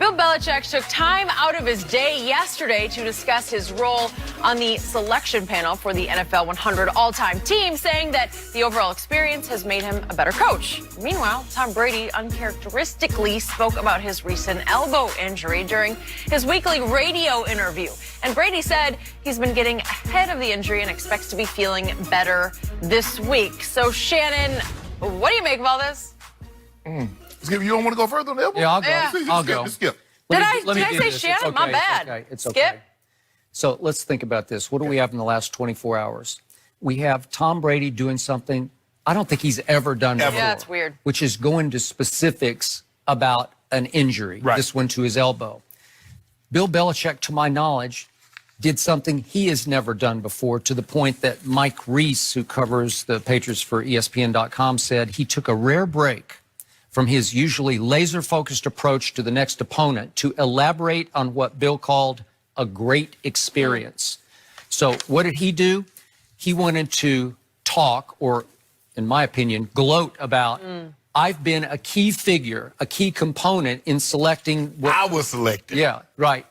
Bill Belichick took time out of his day yesterday to discuss his role on the selection panel for the NFL 100 all-time team, saying that the overall experience has made him a better coach. Meanwhile, Tom Brady uncharacteristically spoke about his recent elbow injury during his weekly radio interview. And Brady said he's been getting ahead of the injury and expects to be feeling better this week. So, Shannon, what do you make of all this? You don't want to go further on the elbow? Yeah, I'll go. Yeah. I'll go. Skip. Did I say Shannon? My bad. It's okay. Skip? So let's think about this. What do we have in the last 24 hours? We have Tom Brady doing something I don't think he's ever done before. Yeah, it's weird. Which is go into specifics about an injury, this one to his elbow. Bill Belichick, to my knowledge, did something he has never done before, to the point that Mike Reese, who covers the Patriots for ESPN.com, said he took a rare break from his usually laser-focused approach to the next opponent to elaborate on what Bill called a great experience. So what did he do? He wanted to talk, or in my opinion, gloat about, I've been a key figure, a key component in selecting what I was selected. Yeah, right.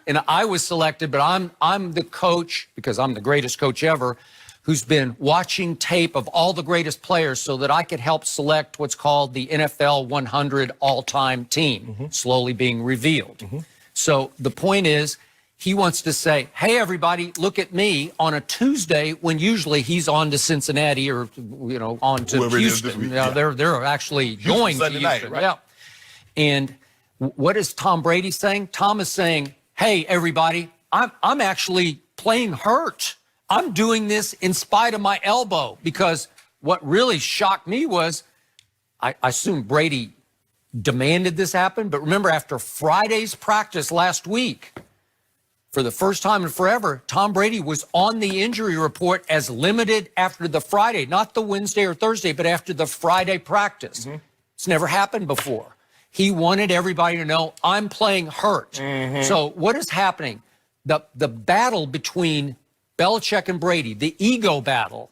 And I was selected, but I'm the coach, because I'm the greatest coach ever, who's been watching tape of all the greatest players so that I could help select what's called the NFL 100 all-time team, slowly being revealed. So the point is, he wants to say, hey, everybody, look at me on a Tuesday when usually he's on to Cincinnati or, on to Whoever Houston. They're actually going to Houston. Night, right? Yeah. And what is Tom Brady saying? Tom is saying, hey, everybody, I'm actually playing hurt. I'm doing this in spite of my elbow, because what really shocked me was, I assume Brady demanded this happen, but remember, after Friday's practice last week, for the first time in forever, Tom Brady was on the injury report as limited after the Friday, not the Wednesday or Thursday, but after the Friday practice. It's never happened before. He wanted everybody to know, I'm playing hurt. So what is happening? The battle between Belichick and Brady, the ego battle,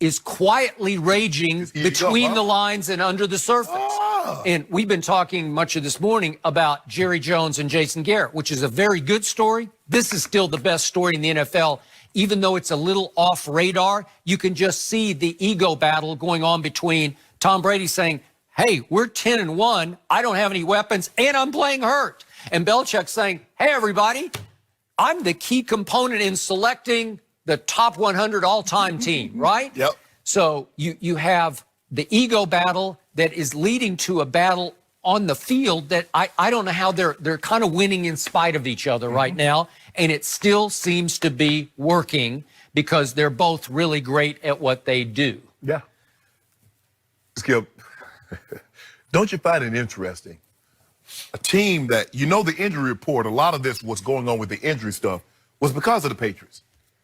is quietly raging between the lines and under the surface. And we've been talking much of this morning about Jerry Jones and Jason Garrett, which is a very good story. This is still the best story in the NFL. Even though it's a little off radar, you can just see the ego battle going on between Tom Brady saying, hey, we're 10-1, I don't have any weapons, and I'm playing hurt. And Belichick saying, hey, everybody, I'm the key component in selecting the top 100 all-time team, right? Yep. So you have the ego battle that is leading to a battle on the field that I don't know how they're kind of winning in spite of each other right now, and it still seems to be working because they're both really great at what they do. Yeah. Skip, don't you find it interesting? A team that, the injury report, a lot of this, what's going on with the injury stuff, was because of the Patriots.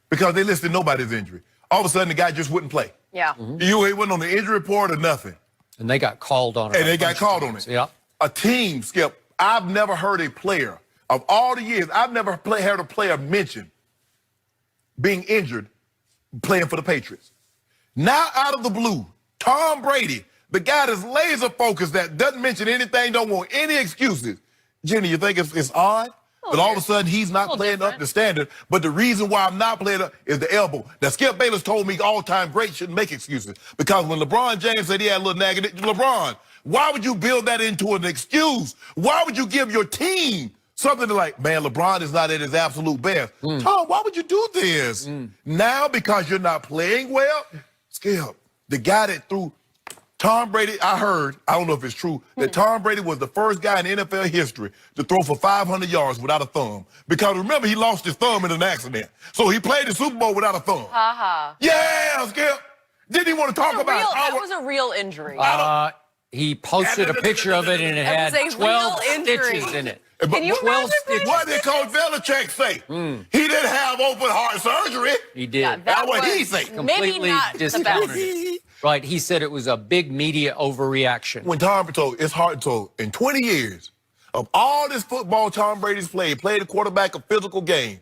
Because they listed nobody's injury. All of a sudden, the guy just wouldn't play. Yeah. He wasn't on the injury report or nothing. And they got called on it. And they got called on it. Yep. A team, Skip, I've never heard a player, of all the years, I've never heard a player mention being injured playing for the Patriots. Now, out of the blue, Tom Brady, the guy that's laser focused, that doesn't mention anything, don't want any excuses. Jenny, you think it's odd? But all of a sudden, he's not playing up to standard. But the reason why I'm not playing up is the elbow. Now, Skip Bayless told me all-time great shouldn't make excuses. Because when LeBron James said he had a little negative, LeBron, why would you build that into an excuse? Why would you give your team something like, man, LeBron is not at his absolute best? Tom, why would you do this? Now, because you're not playing well, Skip, the guy that threw Tom Brady, I don't know if it's true, that Tom Brady was the first guy in NFL history to throw for 500 yards without a thumb. Because remember, he lost his thumb in an accident. So he played the Super Bowl without a thumb. Yeah, Skip. Didn't he want to talk about it? That was a real injury. He posted a picture of it, and it had 12 stitches in it. Can you imagine? What did Coach Belichick say? He didn't have open heart surgery. He did. Yeah, That's what he said. Completely discounted it. Right, he said it was a big media overreaction. When Tom told, it's hard to, in 20 years of all this football Tom Brady's played a quarterback a physical game,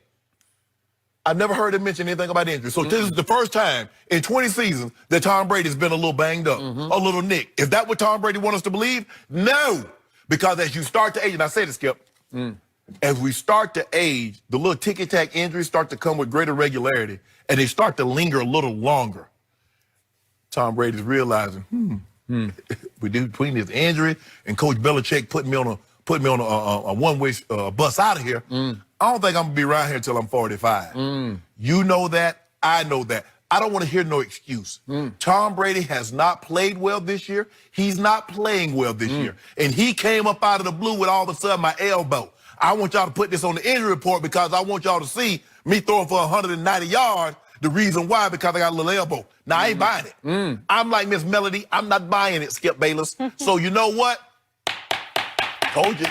I've never heard him mention anything about injury. So this is the first time in 20 seasons that Tom Brady's been a little banged up, a little nicked. Is that what Tom Brady wants us to believe? No, because as you start to age, and I say this, Skip, As we start to age, the little ticky-tack injuries start to come with greater regularity, and they start to linger a little longer. Tom Brady's realizing, between his injury and Coach Belichick putting me on a one-way bus out of here, I don't think I'm gonna be around here until I'm 45. You know that, I know that. I don't want to hear no excuse. Tom Brady has not played well this year. He's not playing well this year. And he came up out of the blue with all of a sudden my elbow. I want y'all to put this on the injury report because I want y'all to see me throwing for 190 yards. The reason why, because I got a little elbow. Now, I ain't buying it. I'm like Miss Melody. I'm not buying it, Skip Bayless. So you know what? Told you.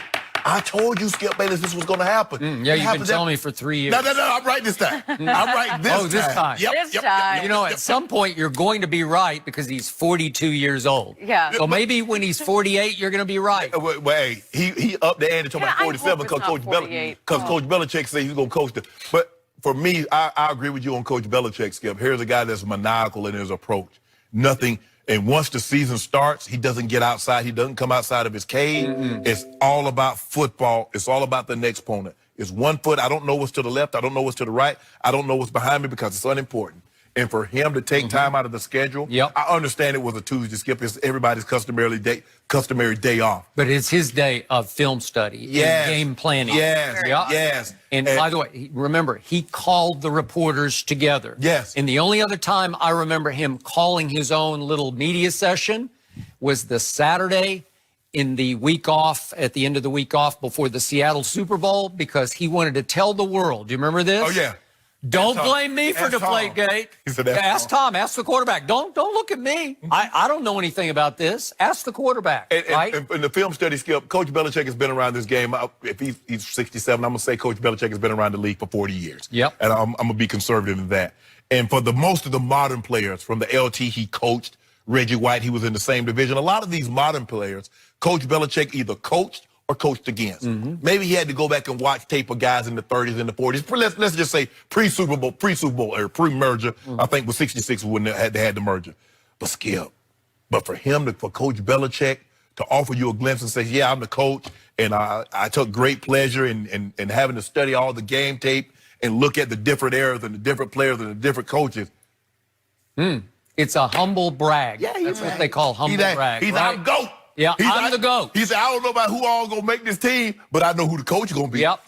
I told you, Skip Bayless, this was going to happen. Yeah, you've been telling me for 3 years. No, I'm right this time. I'm right this time. Oh, this time. This time. You know, at some point, you're going to be right because he's 42 years old. Yeah. So maybe when he's 48, you're going to be right. Well, hey, he upped the ante to about 47 because Coach Belichick said he's going to coach the. But for me, I agree with you on Coach Belichick, Skip. Here's a guy that's maniacal in his approach. Nothing. And once the season starts, he doesn't get outside. He doesn't come outside of his cage. It's all about football. It's all about the next opponent. It's 1 foot. I don't know what's to the left. I don't know what's to the right. I don't know what's behind me because it's unimportant. And for him to take time out of the schedule, I understand it was a Tuesday, Skip. It's everybody's customary day off. But it's his day of film study and game planning. Yes. And by the way, remember, he called the reporters together. Yes. And the only other time I remember him calling his own little media session was the Saturday in the week off, at the end of the week off before the Seattle Super Bowl, because he wanted to tell the world. Do you remember this? Oh, yeah. Don't blame me for Deflategate. Ask Tom. Ask the quarterback. Don't look at me. I don't know anything about this. Ask the quarterback. Right? And the film study, Skip, Coach Belichick has been around this game. If he's 67, I'm going to say Coach Belichick has been around the league for 40 years. Yep. And I'm going to be conservative in that. And for most of the modern players, from the LT he coached, Reggie White, he was in the same division. A lot of these modern players, Coach Belichick either coached or coached against. Maybe he had to go back and watch tape of guys in the 30s and the 40s. Let's just say pre-Super Bowl or pre-merger. I think was 66 when they had the merger. But Skip, for Coach Belichick to offer you a glimpse and say, yeah, I'm the coach, and I took great pleasure in having to study all the game tape and look at the different eras and the different players and the different coaches. It's a humble brag. Yeah, that's what they call humble brag. He's our GOAT. Yeah, I'm the GOAT. He said, I don't know about who all going to make this team, but I know who the coach is going to be. Yep.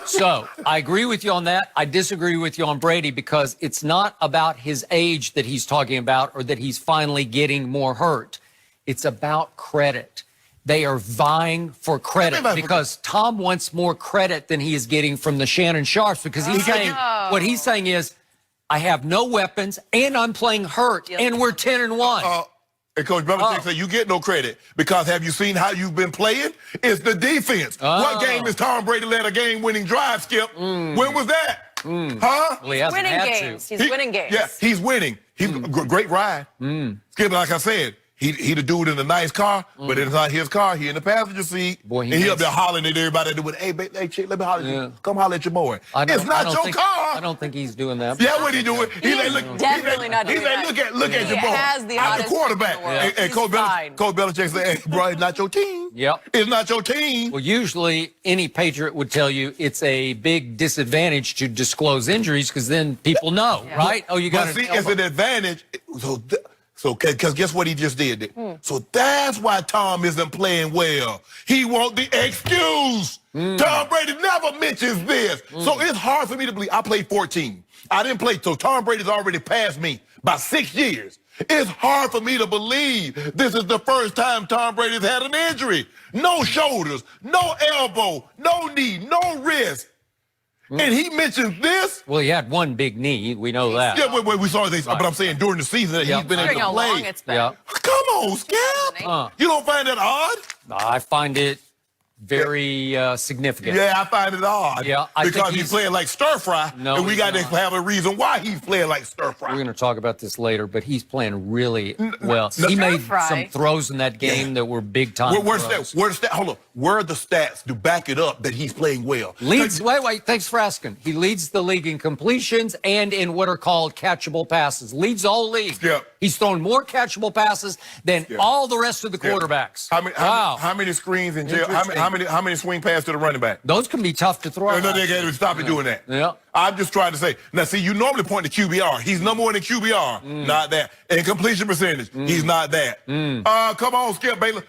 So I agree with you on that. I disagree with you on Brady because it's not about his age that he's talking about or that he's finally getting more hurt. It's about credit. They are vying for credit because Tom wants more credit than he is getting from the Shannon Sharps because he's saying, what he's saying is, I have no weapons and I'm playing hurt and we're 10-1. And Coach Belichick said, you get no credit because have you seen how you've been playing? It's the defense. What game has Tom Brady led a game-winning drive, Skip? When was that? Huh? Well, he hasn't winning had games. to. He's winning games. Yeah, he's winning. He's a great ride. Skip, like I said, he the dude in the nice car, but it's not his car. He in the passenger seat. Boy, and he up there hollering at everybody doing, hey, chick, let me holler at you. Come holler at your boy. It's not your car. I don't think he's doing that. Yeah, what he doing? He's definitely not doing that. Look at your boy. Has the I'm the hottest quarterback. And Coach Belichick said, hey, bro, it's not your team. Yep. It's not your team. Well, usually any Patriot would tell you it's a big disadvantage to disclose injuries because then people know, right? Oh, you got to see, it's an advantage. So, because guess what he just did? So that's why Tom isn't playing well. He want the excuse. Tom Brady never mentions this. So it's hard for me to believe. I played 14. I didn't play, so Tom Brady's already passed me by 6 years. It's hard for me to believe this is the first time Tom Brady's had an injury. No shoulders, no elbow, no knee, no wrist. And he mentions this. Well, he had one big knee. We know that. Yeah, we saw this. But I'm saying during the season that he's been able to how play. long it's been. Come on, Skip. You don't find that odd? I find it very significant. Yeah, I find it odd. Yeah, because he's playing like stir fry, and we got to have a reason why he's playing like stir fry. We're going to talk about this later, but he's playing really well. He made some throws in that game that were big time. Where's the hold on. Where are the stats to back it up that he's playing well? Wait, thanks for asking. He leads the league in completions and in what are called catchable passes. Leads all league. Yeah. He's thrown more catchable passes than all the rest of the quarterbacks. How many screens in jail? How How many swing passes to the running back? Those can be tough to throw. No, they can't stop you doing that. Yeah. I'm just trying to say. Now, see, you normally point to QBR. He's number one in QBR. Not that. And completion percentage. He's not that. Come on, Skip Baylor.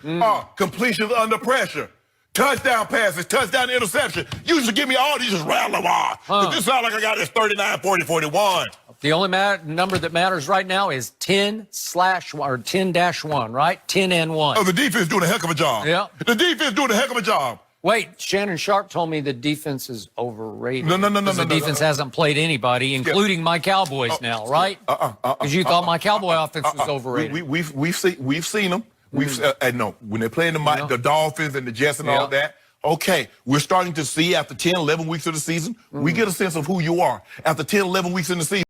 Completions under pressure. Touchdown passes, touchdown interception. You should give me all these, just rattle them off. This sounds like I got this 39, 40, 41. The only number that matters right now is 10/1, right? 10 and 1. Oh, the defense doing a heck of a job. Yeah. The defense doing a heck of a job. Wait, Shannon Sharp told me the defense is overrated. No. The defense hasn't played anybody, including my Cowboys now, right? Because you thought my Cowboy offense was overrated. We've seen them. No, when they're playing the Dolphins and the Jets and all that, okay, we're starting to see after 10, 11 weeks of the season, we get a sense of who you are. After 10, 11 weeks in the season,